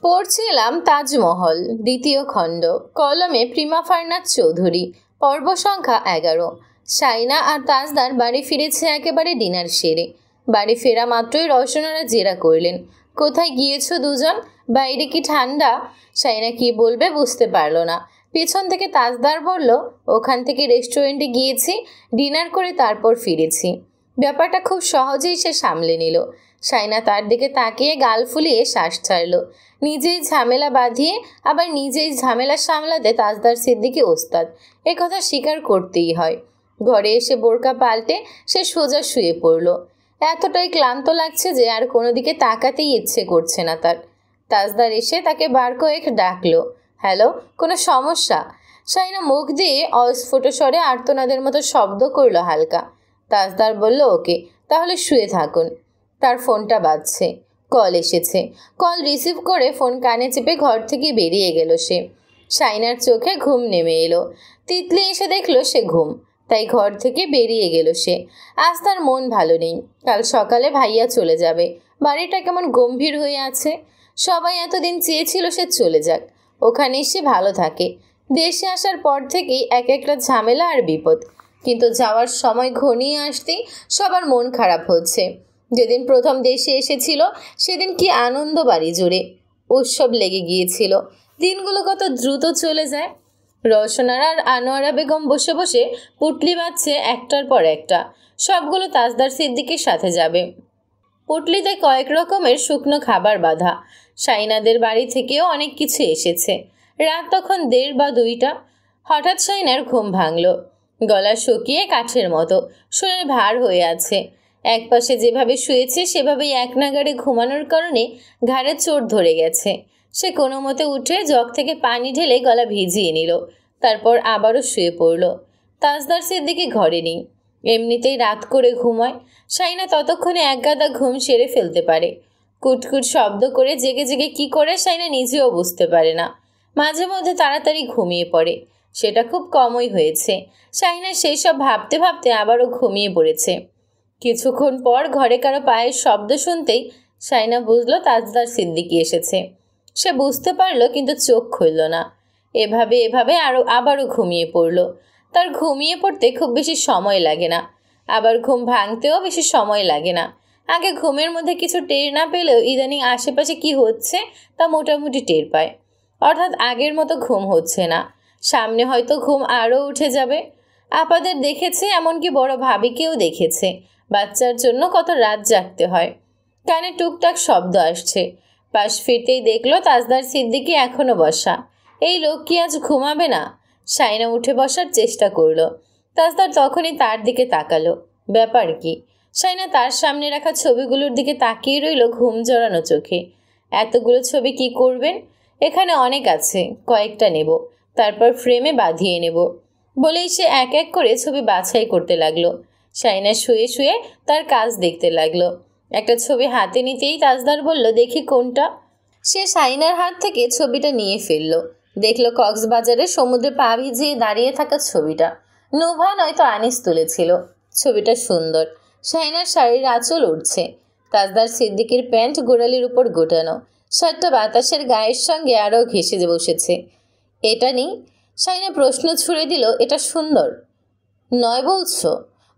পড়ছিলাম তাজমহল দ্বিতীয় খণ্ড, কলমে প্রিমা ফারনাথ চৌধুরী, পর্ব সংখ্যা 11। সাইনা আর তাজদার বাড়ি ফিরেছে একেবারে ডিনার সেরে। বাড়ি ফেরা মাত্রই রওশনারা জেরা করলেন, কোথায় গিয়েছো দুজন, বাইরে কি ঠান্ডা? সাইনা কি বলবে বুঝতে পারল না। পেছন থেকে তাজদার বলল, ওখান থেকে রেস্টুরেন্টে গিয়েছি, ডিনার করে তারপর ফিরেছি। ব্যাপারটা খুব সহজেই সে সামলে নিল। সাইনা তার দিকে তাকিয়ে গাল ফুলিয়ে শ্বাস ছাড়ল। নিজেই ঝামেলা বাঁধিয়ে আবার নিজেই ঝামেলা সামলাতে তাজদার সিদ্দিকী ওস্তাদ, কথা স্বীকার করতেই হয়। ঘরে এসে বোরকা পাল্টে সে সোজা শুয়ে পড়ল। এতটাই ক্লান্ত লাগছে যে আর কোনো দিকে তাকাতেই ইচ্ছে করছে না তার। তাজদার এসে তাকে বার কয়েক ডাকলো। হ্যালো, কোনো সমস্যা? সাইনা মুখ দিয়ে অস্ফুট স্বরে আর্তনাদের মতো শব্দ করলো হালকা। তাজদার বলল, ওকে, তাহলে শুয়ে থাকুন। তার ফোনটা বাজছে, কল এসেছে। কল রিসিভ করে ফোন কানে চেপে ঘর থেকে বেরিয়ে গেল সে। সাইনার চোখে ঘুম নেমে এলো। তিতলি এসে দেখলো সে ঘুম, তাই ঘর থেকে বেরিয়ে গেল সে। আজ তার মন ভালো নেই। কাল সকালে ভাইয়া চলে যাবে। বাড়িটা কেমন গম্ভীর হয়ে আছে। সবাই এতদিন চেয়েছিল সে চলে যাক, ওখানেই সে ভালো থাকে। দেশে আসার পর থেকেই এক একটা ঝামেলা আর বিপদ, কিন্তু যাওয়ার সময় ঘনিয়ে আসতেই সবার মন খারাপ হচ্ছে। যেদিন প্রথম দেশে এসেছিল সেদিন কি আনন্দ বাড়ি জুড়ে, উৎসব লেগে গিয়েছিল। দিনগুলো কত দ্রুত চলে যায়। রওশনারা আর আনোয়ারা বেগম বসে বসে পুটলি বাঁধছে একটার পর একটা। সবগুলো তাজদার সিদ্দিকের সাথে যাবে। পুটলিতে কয়েক রকমের শুকনো খাবার বাঁধা। সাইনাদের বাড়ি থেকেও অনেক কিছু এসেছে। রাত তখন 1:30 বা 2টা। হঠাৎ সাইনার ঘুম ভাঙল। গলা শুকিয়ে কাঠের মতো, শরীর ভার হয়ে আছে। একপাশে যেভাবে শুয়েছে সেভাবেই এক নাগাড়ে ঘুমানোর কারণে ঘাড়ে চোট ধরে গেছে। সে কোনো মতে উঠে জগ থেকে পানি ঢেলে গলা ভিজিয়ে নিল, তারপর আবারও শুয়ে পড়ল। তাজদার সিদ্দিকী ঘরে নেই। এমনিতেই রাত করে ঘুমায়। সাইনা ততক্ষণে একগাদা ঘুম সেরে ফেলতে পারে। কুটকুট শব্দ করে জেগে জেগে কি করে সাইনা নিজেও বুঝতে পারে না। মাঝে মধ্যে তাড়াতাড়ি ঘুমিয়ে পড়ে, সেটা খুব কমই হয়েছে। সাইনা সেই সব ভাবতে ভাবতে আবারও ঘুমিয়ে পড়েছে। কিছুক্ষণ পর ঘরে কারো পায়ের শব্দ শুনতেই সাইনা বুঝলো তাজদার সিদ্দিকী এসেছে। সে বুঝতে পারলো কিন্তু চোখ খুলল না। এভাবে এভাবে আবারও ঘুমিয়ে পড়ল। তার ঘুমিয়ে পড়তে খুব বেশি সময় লাগে না, আবার ঘুম ভাঙতেও বেশি সময় লাগে না। আগে ঘুমের মধ্যে কিছু টের না পেলেও ইদানিং আশেপাশে কি হচ্ছে তা মোটামুটি টের পায়। অর্থাৎ আগের মতো ঘুম হচ্ছে না। সামনে হয়তো ঘুম আরও উঠে যাবে। আপাদের দেখেছে, এমনকি বড় ভাবিকেও দেখেছে। বাচ্চার জন্য কত রাত জাগতে হয়। কানে টুকটাক শব্দ আসছে। পাশ ফিরতেই দেখলো তাজদার সিদ্দিকী এখনো বসা। এই লোক কি আজ ঘুমাবে না? সাইনা উঠে বসার চেষ্টা করলো। তাজদার তখনই তার দিকে তাকালো। ব্যাপার কি? সাইনা তার সামনে রাখা ছবিগুলোর দিকে তাকিয়ে রইল ঘুম জড়ানো চোখে। এতগুলো ছবি কি করবেন? এখানে অনেক আছে, কয়েকটা নেব, তারপর ফ্রেমে বাঁধিয়ে নেব বলেই সে এক এক করে ছবি বাছাই করতে লাগলো। সাইনা শুয়ে শুয়ে তার কাজ দেখতে লাগলো। একটা ছবি হাতে নিতেই তাজদার বলল, দেখি কোনটা। সে সাইনার হাত থেকে ছবিটা নিয়ে ফেললো। দেখলো কক্সবাজারে সমুদ্রে পা ভিজিয়ে দাঁড়িয়ে থাকা ছবিটা। নোভা নয়তো আনিস তুলেছিল। ছবিটা সুন্দর। সাইনার শাড়ির আঁচল উঠছে। তাজদার সিদ্দিকীর প্যান্ট গোড়ালির উপর গোটানো, শার্টটা বাতাসের গায়ের সঙ্গে আরও ঘেঁষে বসেছে। এটা নেই? সাইনা প্রশ্ন ছুড়ে দিল, এটা সুন্দর নয় বলছো?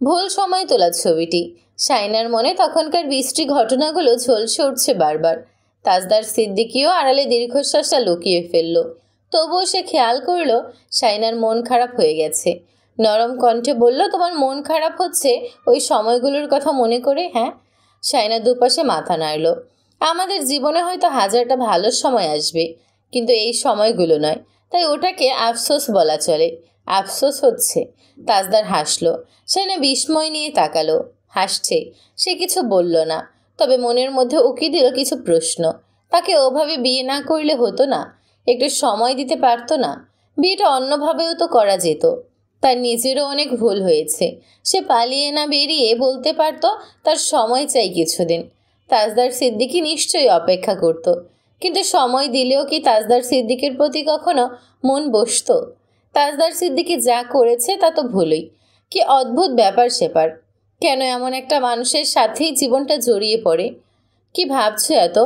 ভুল সময় তোলা ছবিটি। সাইনার মনে তখনকার বিশ্রী ঘটনাগুলো ঝলসে উঠছে বারবার। তাজদার সিদ্দিকীও আড়ালে দীর্ঘশ্বাসটা লুকিয়ে ফেলল। তবুও সে খেয়াল করল সাইনার মন খারাপ হয়ে গেছে। নরম কণ্ঠে বলল, তোমার মন খারাপ হচ্ছে ওই সময়গুলোর কথা মনে করে? হ্যাঁ। সাইনা দুপাশে মাথা নাড়ল। আমাদের জীবনে হয়তো 1000টা ভালো সময় আসবে, কিন্তু এই সময়গুলো নয়, তাই ওটাকে আফসোস বলা চলে। আফসোস হচ্ছে? তাজদার হাসলো। সাইনা বিস্ময় নিয়ে তাকালো। হাসছে। সে কিছু বলল না, তবে মনের মধ্যে উকি দিল কিছু প্রশ্ন। তাকে ওভাবে বিয়ে না করলে হতো না? একটু সময় দিতে পারতো না? বিয়েটা অন্যভাবেও তো করা যেত। তার নিজেরও অনেক ভুল হয়েছে। সে পালিয়ে না বেরিয়ে বলতে পারত তার সময় চাই কিছুদিন। তাজদার সিদ্দিকী নিশ্চয়ই অপেক্ষা করত, কিন্তু সময় দিলেও কি তাজদার সিদ্দিকের প্রতি কখনো মন বসত? তাজদার সিদ্দিকী যা করেছে তা তো ভুলই। কি অদ্ভুত ব্যাপার সেপার। কেন এমন একটা মানুষের সাথেই জীবনটা জড়িয়ে পড়ে? কি ভাবছো এত?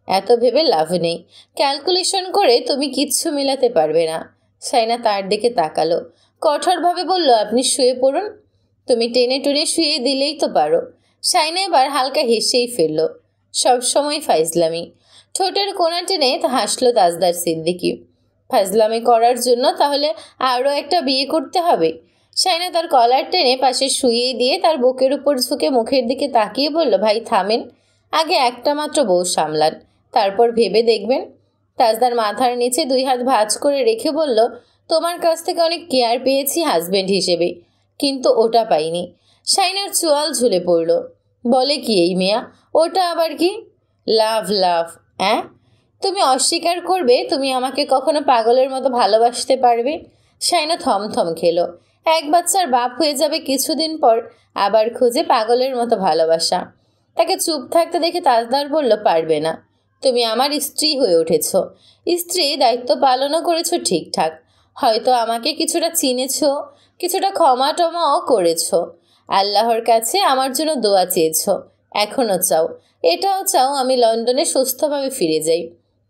এত ভেবে লাভ নেই। ক্যালকুলেশন করে তুমি কিচ্ছু মিলাতে পারবে না। সাইনা তার দিকে তাকালো, কঠোরভাবে বলল, আপনি শুয়ে পড়ুন। তুমি টেনে টুনে শুয়ে দিলেই তো পারো। সাইনা এবার হালকা হেসেই ফেলল। সবসময় ফাইজলামি। ঠোঁটের কোণা টেনে হাসলো তাজদার সিদ্দিকী। ফাজলামি করার জন্য তাহলে আরও একটা বিয়ে করতে হবে? সাইনা তার কলার টেনে পাশে শুইয়ে দিয়ে তার বুকের উপর ঝুঁকে মুখের দিকে তাকিয়ে বলল, ভাই থামেন, আগে একটা মাত্র বউ সামলান, তারপর ভেবে দেখবেন। তাজদার মাথার নিচে 2 হাত ভাঁজ করে রেখে বলল, তোমার কাছ থেকে অনেক কেয়ার পেয়েছি হাজবেন্ড হিসেবে, কিন্তু ওটা পাইনি। সাইনার চোয়াল ঝুলে পড়ল। বলে কি এই মেয়া? ওটা আবার কি? লাভ লাভ। হ্যাঁ, তুমি অস্বীকার করবে তুমি আমাকে কখনো পাগলের মতো ভালোবাসতে পারবে? সাইনা থমথম খেলো। এক বাচ্চার বাপ হয়ে যাবে কিছুদিন পর, আবার খুঁজে পাগলের মতো ভালোবাসা। তাকে চুপ থাকতে দেখে তাজদার বলল, পারবে না। তুমি আমার স্ত্রী হয়ে উঠেছ, স্ত্রী দায়িত্ব পালনও করেছ ঠিকঠাক। হয়তো আমাকে কিছুটা চিনেছ, কিছুটা ক্ষমা টমাও করেছ। আল্লাহর কাছে আমার জন্য দোয়া চেয়েছ, এখনও চাও। এটাও চাও আমি লন্ডনে সুস্থভাবে ফিরে যাই,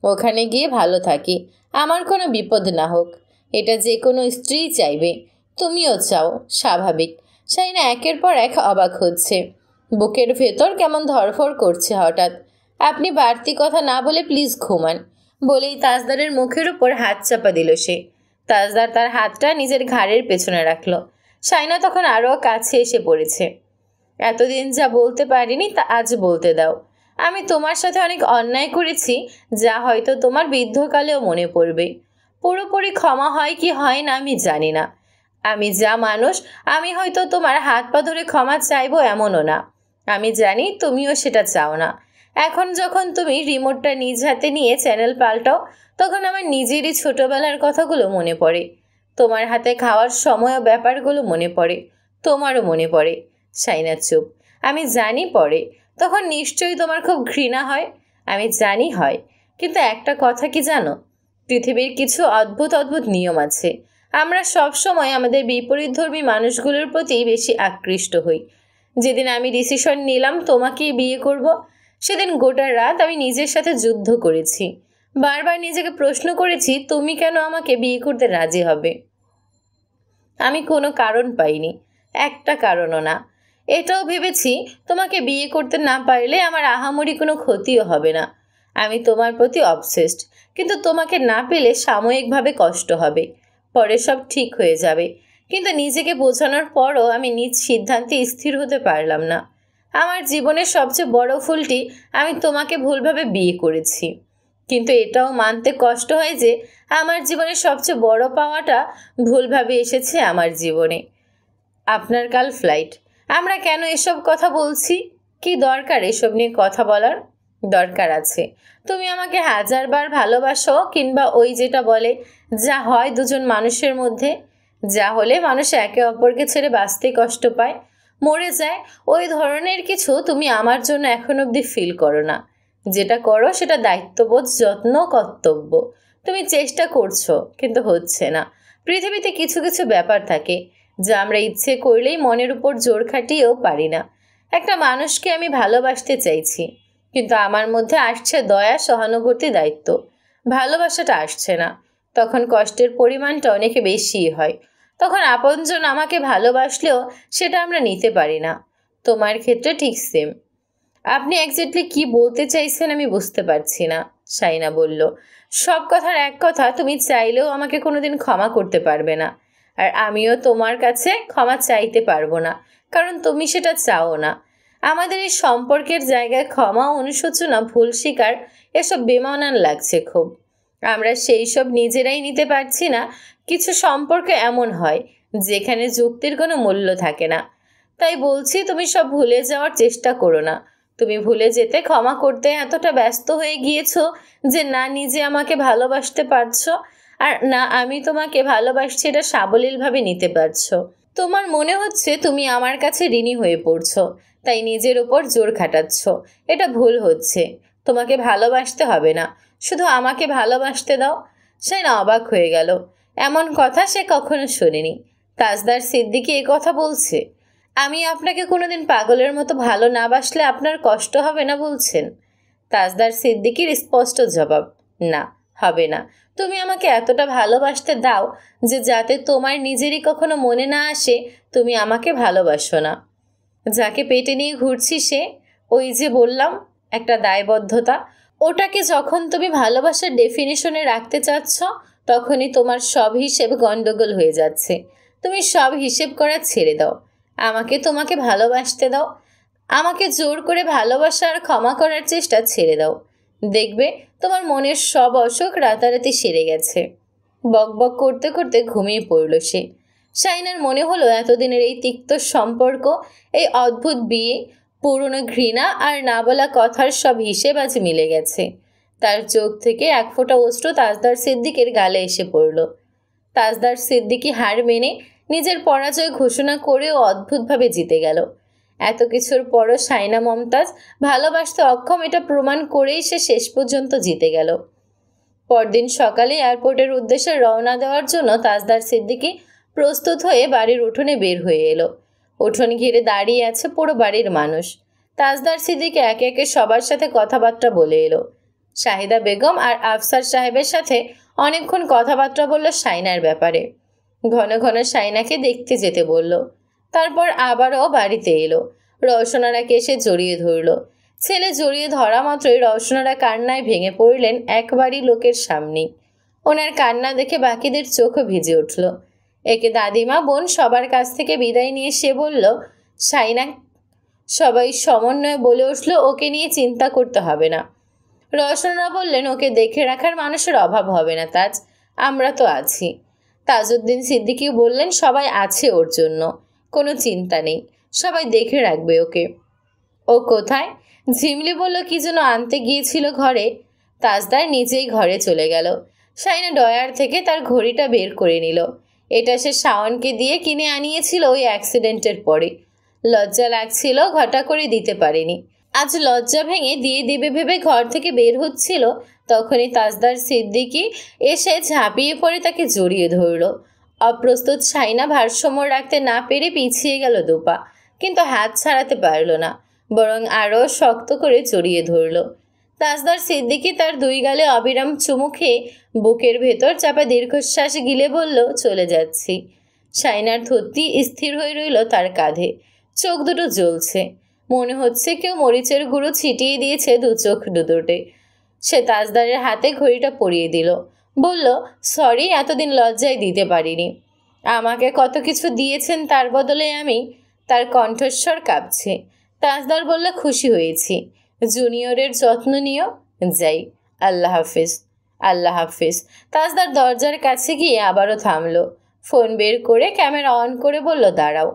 ওখানে গিয়ে ভালো থাকি, আমার কোনো বিপদ না হোক। এটা যে কোনো স্ত্রী চাইবে, তুমিও চাও, স্বাভাবিক। সাইনা একের পর এক অবাক হচ্ছে। বুকের ভেতর কেমন ধরফর করছে হঠাৎ। আপনি বাড়তি কথা না বলে প্লিজ ঘুমান, বলেই তাজদারের মুখের উপর হাত চাপা দিল সে। তাজদার তার হাতটা নিজের ঘাড়ের পেছনে রাখল। সাইনা তখন আরও কাছে এসে পড়েছে। এতদিন যা বলতে পারিনি তা আজ বলতে দাও। আমি তোমার সাথে অনেক অন্যায় করেছি, যা হয়তো তোমার বৃদ্ধকালেও মনে পড়বে। পুরোপুরি ক্ষমা হয় কি হয় না আমি জানি না। আমি যা মানুষ, আমি হয়তো তোমার হাত পা ধরে ক্ষমা চাইবো এমনও না। আমি জানি তুমিও সেটা চাও না। এখন যখন তুমি রিমোটটা নিজ হাতে নিয়ে চ্যানেল পাল্টাও, তখন আমার নিজেরই ছোটবেলার কথাগুলো মনে পড়ে। তোমার হাতে খাওয়ার সময় ও ব্যাপারগুলো মনে পড়ে, তোমারও মনে পড়ে। সাইনা চুপ। আমি জানি পড়ে, তখন নিশ্চয়ই তোমার খুব ঘৃণা হয়। আমি জানি হয়, কিন্তু একটা কথা কি জানো? পৃথিবীর কিছু অদ্ভুত অদ্ভুত নিয়ম আছে। আমরা সব সময় আমাদের বিপরীতধর্মী মানুষগুলোর প্রতি বেশি আকৃষ্ট হই। যেদিন আমি ডিসিশন নিলাম তোমাকেই বিয়ে করব, সেদিন গোটা রাত আমি নিজের সাথে যুদ্ধ করেছি। বারবার নিজেকে প্রশ্ন করেছি, তুমি কেন আমাকে বিয়ে করতে রাজি হবে? আমি কোনো কারণ পাইনি, একটা কারণও না। এটাও ভেবেছি তোমাকে বিয়ে করতে না পারলে আমার আহামরি কোনো ক্ষতিও হবে না। আমি তোমার প্রতি অবসেসড, কিন্তু তোমাকে না পেলে সাময়িকভাবে কষ্ট হবে, পরে সব ঠিক হয়ে যাবে। কিন্তু নিজেকে বোঝানোর পরও আমি নিজ সিদ্ধান্তে স্থির হতে পারলাম না। আমার জীবনের সবচেয়ে বড় ভুলটি আমি তোমাকে ভুলভাবে বিয়ে করেছি। কিন্তু এটাও মানতে কষ্ট হয় যে আমার জীবনের সবচেয়ে বড় পাওয়াটা ভুলভাবে এসেছে আমার জীবনে। আপনার কাল ফ্লাইট। আমরা কেন এসব কথা বলছি? কি দরকার এসব নিয়ে কথা বলার? দরকার আছে। তুমি আমাকে 1000বার ভালোবাসো, কিংবা ওই যেটা বলে যা হয় দুজন মানুষের মধ্যে, যা হলে মানুষ একে অপরকে ছেড়ে বাঁচতে কষ্ট পায়, মরে যায়, ওই ধরনের কিছু তুমি আমার জন্য এখন অবধি ফিল করো না। যেটা করো সেটা দায়িত্ববোধ, যত্ন, কর্তব্য। তুমি চেষ্টা করছো, কিন্তু হচ্ছে না। পৃথিবীতে কিছু কিছু ব্যাপার থাকে যা আমরা ইচ্ছে করলেই মনের উপর জোর খাটিয়েও পারি না। একটা মানুষকে আমি ভালোবাসতে চাইছি, কিন্তু আমার মধ্যে আসছে দয়া, সহানুভূতি, দায়িত্ব। ভালোবাসাটা আসছে না। তখন কষ্টের পরিমাণটা অনেক বেশি হয়। তখন আপনজন আমাকে ভালোবাসলেও সেটা আমরা নিতে পারি না। তোমার ক্ষেত্রে ঠিক সেম। আপনি এক্স্যাক্টলি কি বলতে চাইছেন আমি বুঝতে পারছি না, সাইনা বলল। সব কথার এক কথা, তুমি চাইলেও আমাকে কোনোদিন ক্ষমা করতে পারবে না, আর আমিও তোমার কাছে ক্ষমা চাইতে পারবো না, কারণ তুমি সেটা চাও না। আমাদের এই সম্পর্কের জায়গায় ক্ষমা, অনুশোচনা, ভুল স্বীকার এসব বেমানান লাগছে খুব। আমরা সেই সব নিজেরাই নিতে পারছি না। কিছু সম্পর্ক এমন হয় যেখানে যুক্তির কোনো মূল্য থাকে না। তাই বলছি, তুমি সব ভুলে যাওয়ার চেষ্টা করো না। তুমি ভুলে যেতে, ক্ষমা করতে এতটা ব্যস্ত হয়ে গিয়েছো যে না নিজে আমাকে ভালোবাসতে পারছো, আর না আমি তোমাকে ভালোবাসছি এটা সাবলীলভাবে নিতে পারছো। তোমার মনে হচ্ছে তুমি আমার কাছে ঋণী হয়ে পড়ছো, তাই নিজের ওপর জোর খাটাচ্ছ। এটা ভুল হচ্ছে। তোমাকে ভালোবাসতে হবে না, শুধু আমাকে ভালোবাসতে দাও। সে না অবাক হয়ে গেল। এমন কথা সে কখনো শোনেনি। তাজদার সিদ্দিকী এ কথা বলছে? আমি আপনাকে কোনোদিন পাগলের মতো ভালো না বাসলে আপনার কষ্ট হবে না বলছেন? তাজদার সিদ্দিকীর স্পষ্ট জবাব, না, হবে না। তুমি আমাকে এতটা ভালোবাসতে দাও যে যাতে তোমার নিজেরই কখনো মনে না আসে তুমি আমাকে ভালোবাসো না। যাকে পেটে নিয়ে ঘুরছি সে, ওই যে বললাম একটা দায়বদ্ধতা, ওটাকে যখন তুমি ভালোবাসার ডেফিনেশনে রাখতে চাচ্ছ তখনই তোমার সব হিসেব গন্ডগোল হয়ে যাচ্ছে। তুমি সব হিসেব করা ছেড়ে দাও, আমাকে তোমাকে ভালোবাসতে দাও। আমাকে জোর করে ভালোবাসা আর ক্ষমা করার চেষ্টা ছেড়ে দাও। দেখবে তোমার মনের সব অসুখ রাতারাতি সেরে গেছে। বক বক করতে করতে ঘুমিয়ে পড়ল সে। শাইনার মনে হলো এতদিনের এই তিক্ত সম্পর্ক, এই অদ্ভুত বিয়ে, পুরনো ঘৃণা আর না বলা কথার সব হিসেব আজ মিলে গেছে। তার চোখ থেকে এক ফোঁটা অশ্রু তাজদার সিদ্দিকের গালে এসে পড়ল। তাজদার সিদ্দিকী হার মেনে নিজের পরাজয় ঘোষণা করেও অদ্ভুতভাবে জিতে গেল। এত কিছুর পরও শাইনা মমতাজ ভালোবাসতে অক্ষম এটা প্রমাণ করেই সে শেষ পর্যন্ত জিতে গেল। পরদিন সকালে এয়ারপোর্টের উদ্দেশ্যে রওনা দেওয়ার জন্য তাজদার সিদ্দিকী প্রস্তুত হয়ে বাড়ির উঠোনে বের হয়ে এলো। উঠোন ঘিরে দাঁড়িয়ে আছে পুরো বাড়ির মানুষ। তাজদার সিদ্দিকী একে একে সবার সাথে কথাবার্তা বলে এলো। শাহিদা বেগম আর আফসার সাহেবের সাথে অনেকক্ষণ কথাবার্তা বলল শাইনার ব্যাপারে। ঘন ঘন শাইনাকে দেখতে যেতে বলল। তারপর আবারও বাড়িতে এলো। রওশনারাকে এসে জড়িয়ে ধরল। ছেলে জড়িয়ে ধরা মাত্রই রওশনারা কান্নায় ভেঙে পড়লেন একবারই লোকের সামনেই। ওনার কান্না দেখে বাকিদের চোখও ভিজে উঠল। একে দাদিমা বোন সবার কাছ থেকে বিদায় নিয়ে সে বলল, শাইনা, সবাই সমন্বয়ে বলে উঠল, ওকে নিয়ে চিন্তা করতে হবে না। রওশনারা বললেন, ওকে দেখে রাখার মানুষের অভাব হবে না তাজ, আমরা তো আছি। তাজউদ্দিন সিদ্দিকীও বললেন, সবাই আছে ওর জন্য, কোনো চিন্তা নেই, সবাই দেখে রাখবে ওকে। ও কোথায়? ঝিমলি বলল কি যেন আনতে গিয়েছিল ঘরে। তাজদার নিজেই ঘরে চলে গেল। শাইনা ডয়ার থেকে তার ঘড়িটা বের করে নিল। এটা সে শাওনকে দিয়ে কিনে আনিয়েছিল ওই অ্যাক্সিডেন্টের পরে। লজ্জা লাগছিল, ঘটা করে দিতে পারেনি। আজ লজ্জা ভেঙে দিয়ে দেবে ভেবে ঘর থেকে বের হচ্ছিল, তখনই তাজদার সিদ্দিকী এসে ঝাঁপিয়ে পড়ে তাকে জড়িয়ে ধরল। অপ্রস্তুত শাইনা ভারসাম্য রাখতে না পেরে পিছিয়ে গেল দুপা, কিন্তু হাত ছাড়াতে পারল না, বরং আরও শক্ত করে জড়িয়ে ধরল। তাজদার সিদ্দিকী তার দুই গালে অবিরাম চুমু খেয়ে বুকের ভেতর চাপা দীর্ঘশ্বাস গিলে বলল, চলে যাচ্ছি। শাইনার থুতনি স্থির হয়ে রইল তার কাঁধে। চোখ দুটো জ্বলছে, মনে হচ্ছে কেউ মরিচের গুঁড়ো ছিটিয়ে দিয়েছে দু চোখ দুটোতে। সে তাজদারের হাতে ঘড়িটা পরিয়ে দিল। বলল, সরি, এতদিন লজ্জায় দিতে পারিনি। আমাকে কত কিছু দিয়েছেন তার বদলে আমি। তার কণ্ঠস্বর কাঁপছে। তাজদার বলল, খুশি হয়েছি। জুনিয়রের যত্ন নিও। যাই। আল্লাহ হাফিজ। আল্লাহ হাফিজ। তাজদার দরজার কাছে গিয়ে আবারও থামল। ফোন বের করে ক্যামেরা অন করে বলল, দাঁড়াও,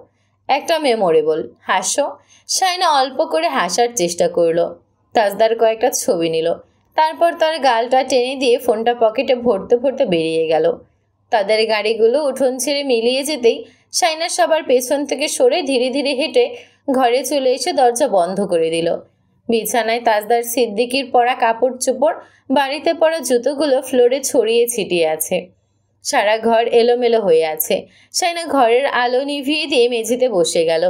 একটা মেমোরেবল, হাসো। শাইনা অল্প করে হাসার চেষ্টা করলো। তাজদার কয়েকটা ছবি নিল। তারপর তার গালটা টেনে দিয়ে ফোনটা পকেটে ভরতে ভরতে বেরিয়ে গেল। তাদের গাড়িগুলো উঠোন ছেড়ে মিলিয়ে যেতেই শাইনা সবার পেছন থেকে সরে ধীরে ধীরে হেঁটে ঘরে চলে এসে দরজা বন্ধ করে দিল। বিছানায় তাজদার সিদ্দিকীর পরা কাপড় চোপড়, বাড়িতে পরা জুতোগুলো ফ্লোরে ছড়িয়ে ছিটিয়ে আছে। সারা ঘর এলোমেলো হয়ে আছে। শাইনা ঘরের আলো নিভিয়ে দিয়ে মেঝেতে বসে গেল।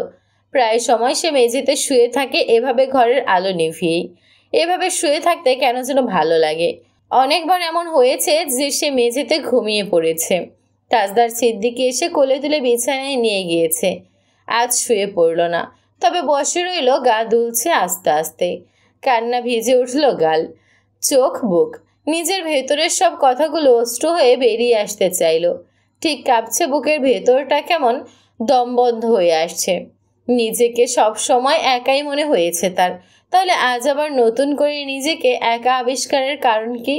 প্রায় সময় সে মেঝেতে শুয়ে থাকে এভাবে ঘরের আলো নিভিয়েই। এভাবে শুয়ে থাকতে কেন যেন ভালো লাগে। অনেকবার এমন হয়েছে যে সে মেঝেতে ঘুমিয়ে পড়েছে। তাজদার সিদ্দিকী এসে কোলে তুলে বিছানায় নিয়ে গিয়েছে। আজ শুয়ে পড়ল না, তবে বসে রইল, গা দুলছে আস্তে আস্তে। কান্না ভিজে উঠল গাল, চোখ, বুক। নিজের ভেতরের সব কথাগুলো অশ্রু হয়ে বেরিয়ে আসতে চাইল। ঠিক কাঁপছে বুকের ভেতরটা, কেমন দমবন্ধ হয়ে আসছে। নিজেকে সব সময় একাই মনে হয়েছে তার। তাহলে আজ আবার নতুন করে নিজেকে একা আবিষ্কারের কারণ কি?